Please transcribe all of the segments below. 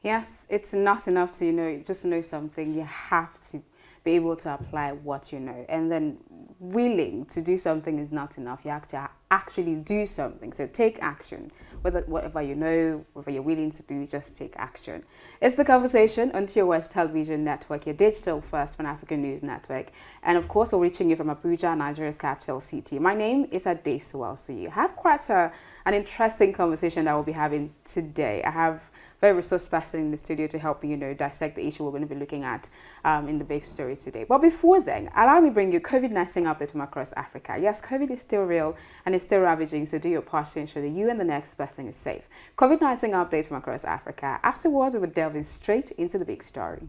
Yes, it's not enough to, just know something. You have to be able to apply what you know. And then willing to do something is not enough. You have to actually do something. So take action. Whatever you know, whatever you're willing to do, just take action. It's The Conversation on TOS Television Network, your digital first Pan-African news network. And of course, we're reaching you from Abuja, Nigeria's capital city. My name is Adesuwa. So you have quite an interesting conversation that we'll be having today. I have very resource person in the studio to help you, dissect the issue we're going to be looking at in the big story today. But before then, allow me to bring you COVID-19 update from across Africa. Yes, COVID is still real and it's still ravaging, so do your part to ensure that you and the next person is safe. COVID-19 update from across Africa. Afterwards, we will delve straight into the big story.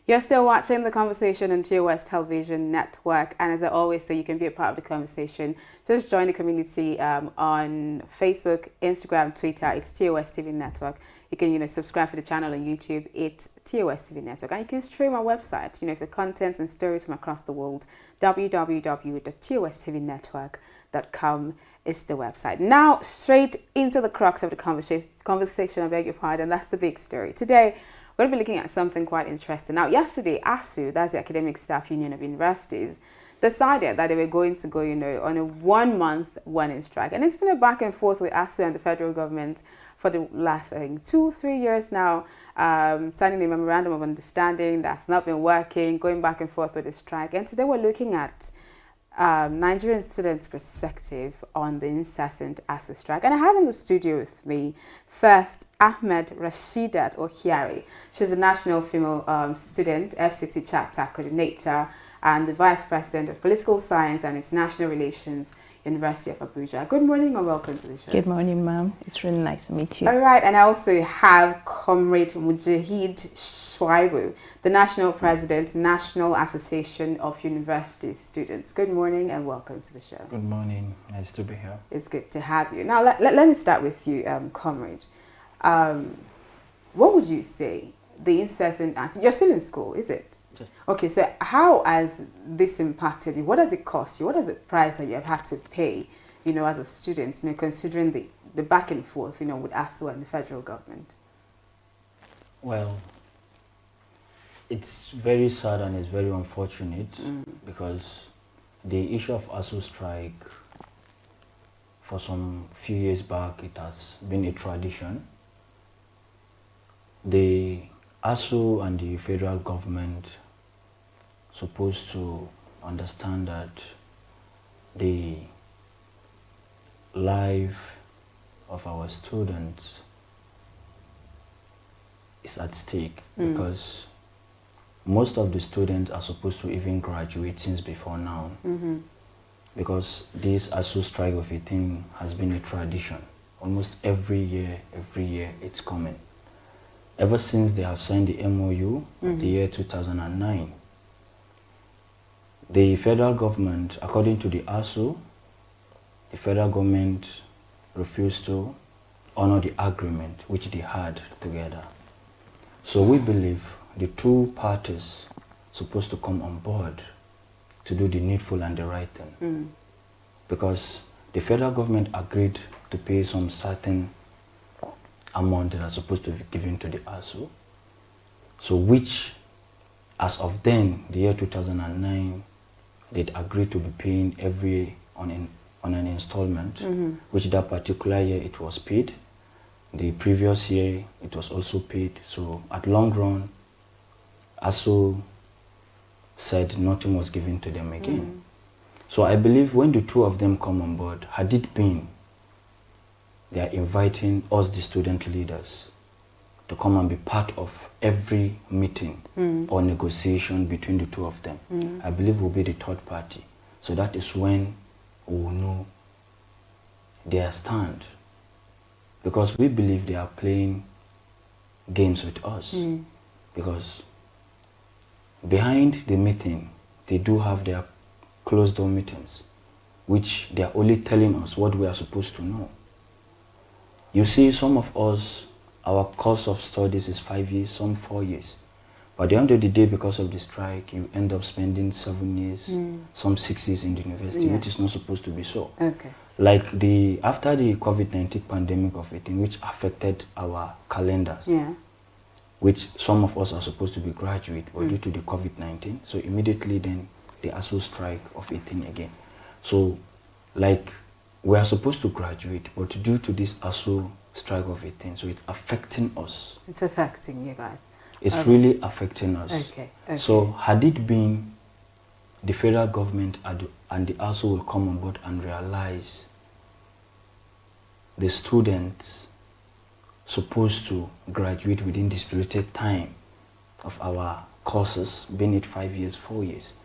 You're still watching The Conversation on TOS Television Network, and as I always say, you can be a part of the conversation. Just join the community on Facebook, Instagram, Twitter. It's TOS TV Network. You can, subscribe to the channel on YouTube. It's TOS TV Network, and you can stream our website, for content and stories from across the world. www.tostvnetwork.com is the website. Now, straight into the crux of the conversation. I beg your pardon. That's the big story today. We're going to be looking at something quite interesting. Now, yesterday, ASUU, that's the Academic Staff Union of Universities, decided that they were going to go, on a 1-month warning strike. And it's been a back and forth with ASUU and the federal government for the last, 2-3 years now, signing a memorandum of understanding that's not been working, going back and forth with the strike. And today we're looking at Nigerian students' perspective on the incessant ASUU strike. And I have in the studio with me first Ahmed Rashidat Ohiari. She's a national female student, FCT chapter coordinator, and the vice president of political science and international relations, University of Abuja. Good morning and welcome to the show. Good morning, ma'am. It's really nice to meet you. All right, and I also have Comrade Mujahid Shwaibu, the national president, National Association of University Students. Good morning and welcome to the show. Good morning. Nice to be here. It's good to have you. Now, let me start with you, Comrade. What would you say the incessant ASUU? You're still in school, is it? Okay, so how has this impacted you? What does it cost you? What is the price that you have had to pay, as a student, considering the back and forth, with ASUU and the federal government? Well, it's very sad and it's very unfortunate because the issue of ASUU strike, for some few years back, it has been a tradition. The ASUU and the federal government supposed to understand that the life of our students is at stake because most of the students are supposed to even graduate since before now because this ASUU strike of a thing has been a tradition. Almost every year it's coming. Ever since they have signed the MOU the year 2009, the federal government, according to the ASUU, the federal government refused to honor the agreement which they had together. So we believe the two parties supposed to come on board to do the needful and the right thing. Because the federal government agreed to pay some certain amount that are supposed to be given to the ASUU. So which, as of then, the year 2009, they'd agreed to be paying every on an installment, which that particular year it was paid. The previous year it was also paid. So at long run, ASUU said nothing was given to them again. So I believe when the two of them come on board, had it been they are inviting us, the student leaders, to come and be part of every meeting or negotiation between the two of them. I believe will be the third party. So that is when we will know their stand. Because we believe they are playing games with us. Because behind the meeting, they do have their closed door meetings, which they are only telling us what we are supposed to know. You see, some of us, our course of studies is 5 years, some 4 years. But at the end of the day, because of the strike, you end up spending 7 years, some 6 years in the university, which is not supposed to be so. Okay. Like after the COVID-19 pandemic of 18, which affected our calendars, which some of us are supposed to be graduate, but due to the COVID-19, so immediately then the ASUU strike of 18 again. So, like, we are supposed to graduate, but due to this ASUU strike of 18, so it's affecting us. It's affecting you guys. It's really affecting us. Okay. So, had it been the federal government and the ASUU will come on board and realize the students supposed to graduate within the stipulated time of our courses, being it 5 years, 4 years,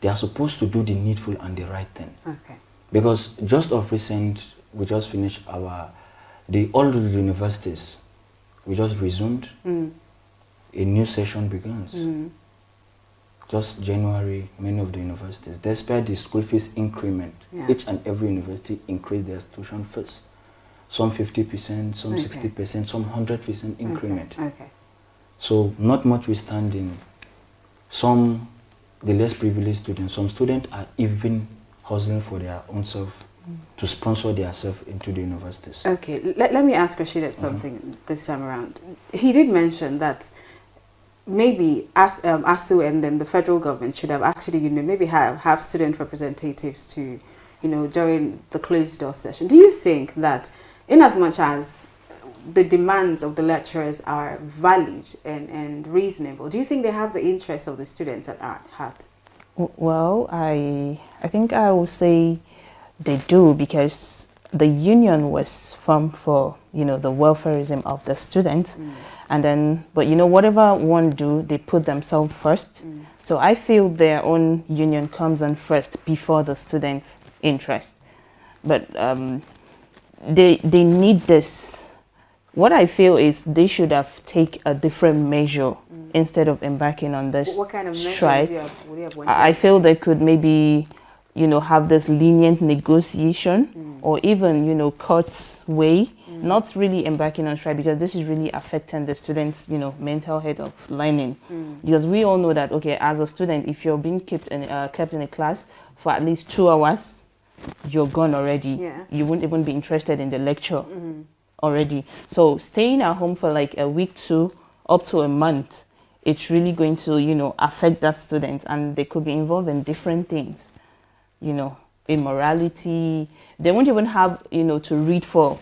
they are supposed to do the needful and the right thing. Okay. Because just of recent, we just finished all the universities, we just resumed, a new session begins. Just January, many of the universities, despite the school fees increment, each and every university increased their tuition fees. Some 50%, some 60%, some 100% increment. Okay. So not much withstanding, the less privileged students, some students are even hustling for their own self to sponsor themselves into the universities. Okay, let me ask Rashid something this time around. He did mention that maybe ASUU and then the federal government should have actually, maybe have student representatives to, during the closed door session. Do you think that in as much as the demands of the lecturers are valid and reasonable, do you think they have the interest of the students at heart? Well, I think I will say they do, because the union was formed for, the welfareism of the students. And then, but whatever one do, they put themselves first. So I feel their own union comes in first before the students' interest. But they need this. What I feel is they should have taken a different measure instead of embarking on this what kind of strike. would you have I feel they could maybe, have this lenient negotiation or even, court's way, not really embarking on strike, because this is really affecting the students, mental health of learning. Because we all know that, okay, as a student, if you're being kept in a class for at least 2 hours, you're gone already. You won't even be interested in the lecture already. So staying at home for like a week, 2, up to a month, it's really going to, affect that student, and they could be involved in different things, immorality. They won't even have, to read for,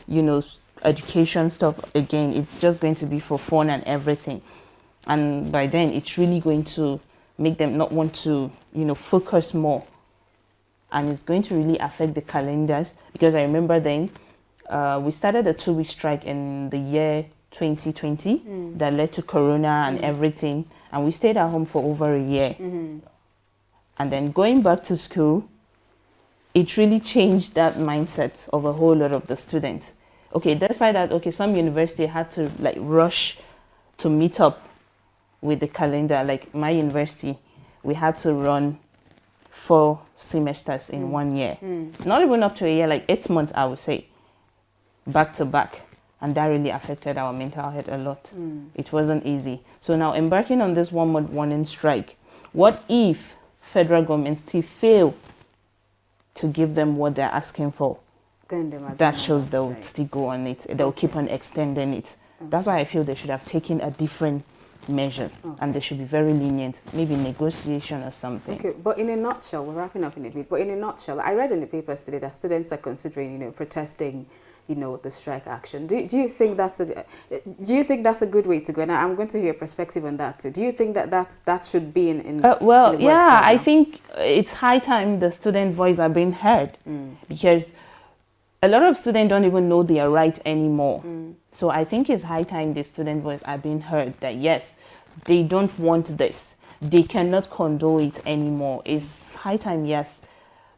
education stuff again. It's just going to be for fun and everything. And by then, it's really going to make them not want to, focus more. And it's going to really affect the calendars, because I remember then, we started a 2-week strike in the year 2020 that led to Corona and everything, and we stayed at home for over a year. And then going back to school, it really changed that mindset of a whole lot of the students. Okay, despite that, okay, some university had to like rush to meet up with the calendar. Like my university, we had to run 4 semesters in 1 year. Not even up to a year, like 8 months, I would say, back to back. And that really affected our mental health a lot. It wasn't easy. So now embarking on this 1 month warning strike, what if federal government still fail to give them what they're asking for? Then that shows they'll still go on it. They'll keep on extending it. That's why I feel they should have taken a different measures, and they should be very lenient, maybe negotiation or something. Okay, but in a nutshell, we're wrapping up in a bit, but in a nutshell, I read in the papers today that students are considering, protesting, the strike action. Do you think that's a good way to go? And I'm going to hear your perspective on that too. Do you think that should be in well, in I think it's high time the student voice are being heard, because a lot of students don't even know they are right anymore. So I think it's high time the student voice are being heard that yes, they don't want this. They cannot condone it anymore. It's high time, yes.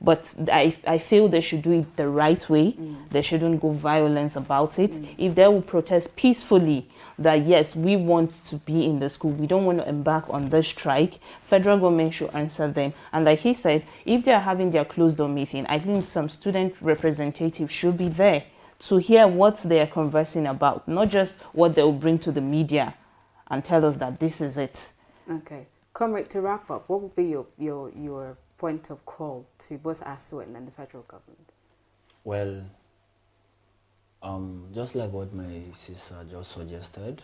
But I feel they should do it the right way. They shouldn't go violence about it. If they will protest peacefully that yes, we want to be in the school, we don't want to embark on this strike, federal government should answer them. And like he said, if they are having their closed door meeting, I think some student representatives should be there to hear what they are conversing about, not just what they will bring to the media and tell us that this is it. Okay. Comrade, to wrap up, what would be your point of call to both ASUU and the federal government? Well, just like what my sister just suggested,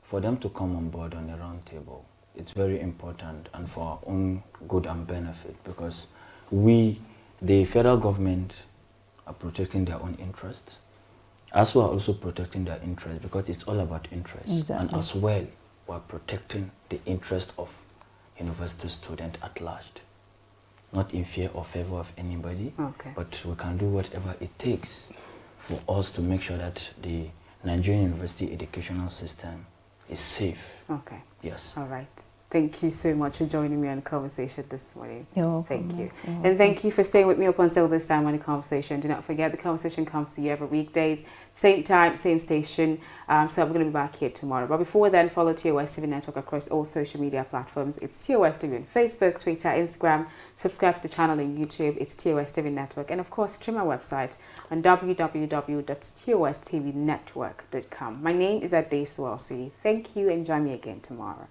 for them to come on board on a round table, it's very important and for our own good and benefit, because the federal government, are protecting their own interests. ASUU are also protecting their interests because it's all about interests. Exactly. And as well, we're protecting the interest of university student at large, not in fear or favor of anybody, but we can do whatever it takes for us to make sure that the Nigerian university educational system is safe. Okay. Yes. All right. Thank you so much for joining me on the conversation this morning. You're welcome. Thank you. And thank you for staying with me up until this time on the conversation. Do not forget, the conversation comes to you every weekdays, same time, same station. So I'm going to be back here tomorrow. But before then, follow TOSTV Network across all social media platforms. It's TOSTV on Facebook, Twitter, Instagram. Subscribe to the channel on YouTube. It's TOSTV Network. And of course, stream our website on www.tostvnetwork.com. My name is Adesu Elsie. Thank you and join me again tomorrow.